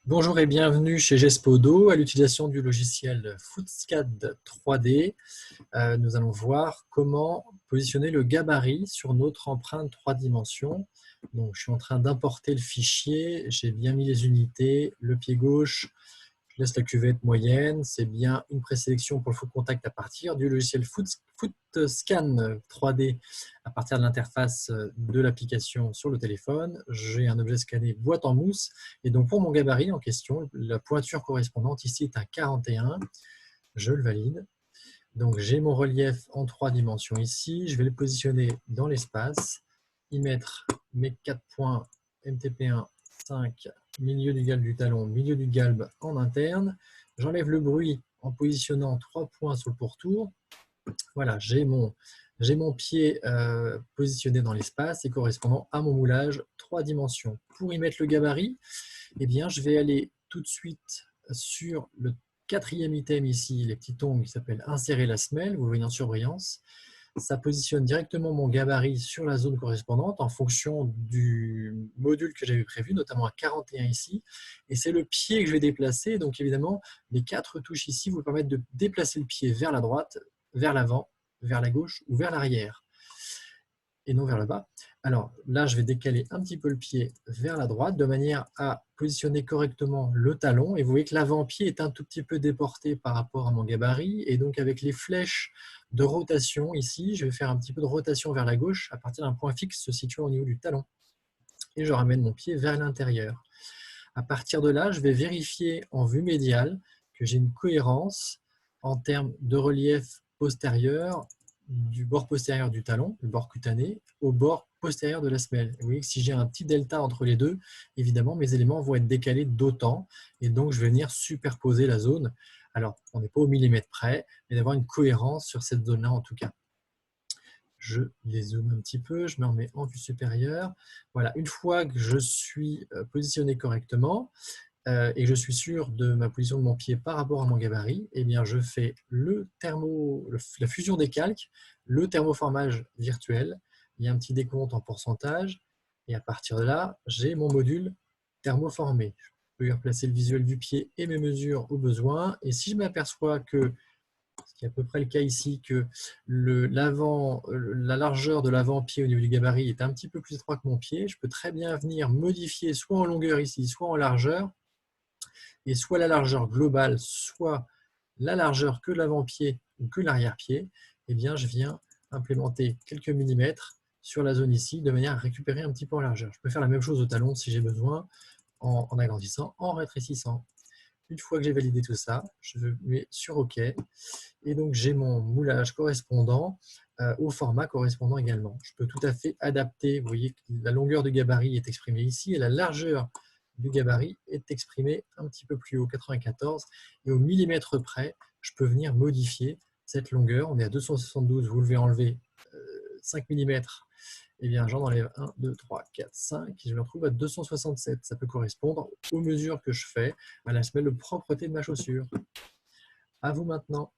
Bonjour et bienvenue chez Gespodo à l'utilisation du logiciel Footscad 3D. Nous allons voir comment positionner le gabarit sur notre empreinte 3 dimensions. Donc, je suis en train d'importer le fichier, j'ai bien mis les unités, le pied gauche, je laisse la cuvette moyenne, c'est bien une présélection pour le foot contact à partir du logiciel Footscan 3D à partir de l'interface de l'application sur le téléphone. J'ai un objet scanné boîte en mousse et donc pour mon gabarit en question, la pointure correspondante ici est un 41, je le valide. Donc j'ai mon relief en 3 dimensions ici, je vais le positionner dans l'espace, y mettre mes 4 points MTP1, 5, milieu du galbe du talon, milieu du galbe en interne. J'enlève le bruit en positionnant 3 points sur le pourtour. Voilà, j'ai mon pied positionné dans l'espace et correspondant à mon moulage 3 dimensions. Pour y mettre le gabarit, eh bien, je vais aller tout de suite sur le quatrième item ici, les petits ongles qui s'appellent insérer la semelle, vous le voyez en surbrillance. Ça positionne directement mon gabarit sur la zone correspondante en fonction du module que j'avais prévu, notamment à 41 ici. Et c'est le pied que je vais déplacer. Donc évidemment, les 4 touches ici vous permettent de déplacer le pied vers la droite, vers l'avant, vers la gauche ou vers l'arrière et non vers le bas. Alors là, je vais décaler un petit peu le pied vers la droite de manière à positionner correctement le talon. Et vous voyez que l'avant-pied est un tout petit peu déporté par rapport à mon gabarit. Et donc avec les flèches de rotation ici, je vais faire un petit peu de rotation vers la gauche à partir d'un point fixe se situant au niveau du talon. Et je ramène mon pied vers l'intérieur. À partir de là, je vais vérifier en vue médiale que j'ai une cohérence en termes de relief postérieur du bord postérieur du talon, le bord cutané, au bord postérieur de la semelle. Vous voyez que si j'ai un petit delta entre les deux, évidemment, mes éléments vont être décalés d'autant, et donc je vais venir superposer la zone. Alors, on n'est pas au millimètre près, mais d'avoir une cohérence sur cette zone-là en tout cas. Je les zoome un petit peu, je me remets en vue supérieure. Voilà, une fois que je suis positionné correctement, et je suis sûr de ma position de mon pied par rapport à mon gabarit, eh bien je fais la fusion des calques, le thermoformage virtuel. Il y a un petit décompte en pourcentage. Et à partir de là, j'ai mon module thermoformé. Je peux y replacer le visuel du pied et mes mesures au besoin. Et si je m'aperçois que, ce qui est à peu près le cas ici, que la largeur de l'avant-pied au niveau du gabarit est un petit peu plus étroit que mon pied, je peux très bien venir modifier soit en longueur ici, soit en largeur, et soit la largeur globale, soit la largeur que l'avant-pied ou que l'arrière-pied, eh bien, je viens implémenter quelques millimètres sur la zone ici, de manière à récupérer un petit peu en largeur. Je peux faire la même chose au talon si j'ai besoin, en agrandissant, en rétrécissant. Une fois que j'ai validé tout ça, je mets sur OK. Et donc, j'ai mon moulage correspondant au format correspondant également. Je peux tout à fait adapter. Vous voyez que la longueur du gabarit est exprimée ici et la largeur du gabarit est exprimée un petit peu plus haut, 94. Et au millimètre près, je peux venir modifier cette longueur. On est à 272, vous devez enlever 5 mm. Eh bien, j'en enlève 1, 2, 3, 4, 5, et je me retrouve à 267. Ça peut correspondre aux mesures que je fais à la semelle de propreté de ma chaussure. À vous maintenant.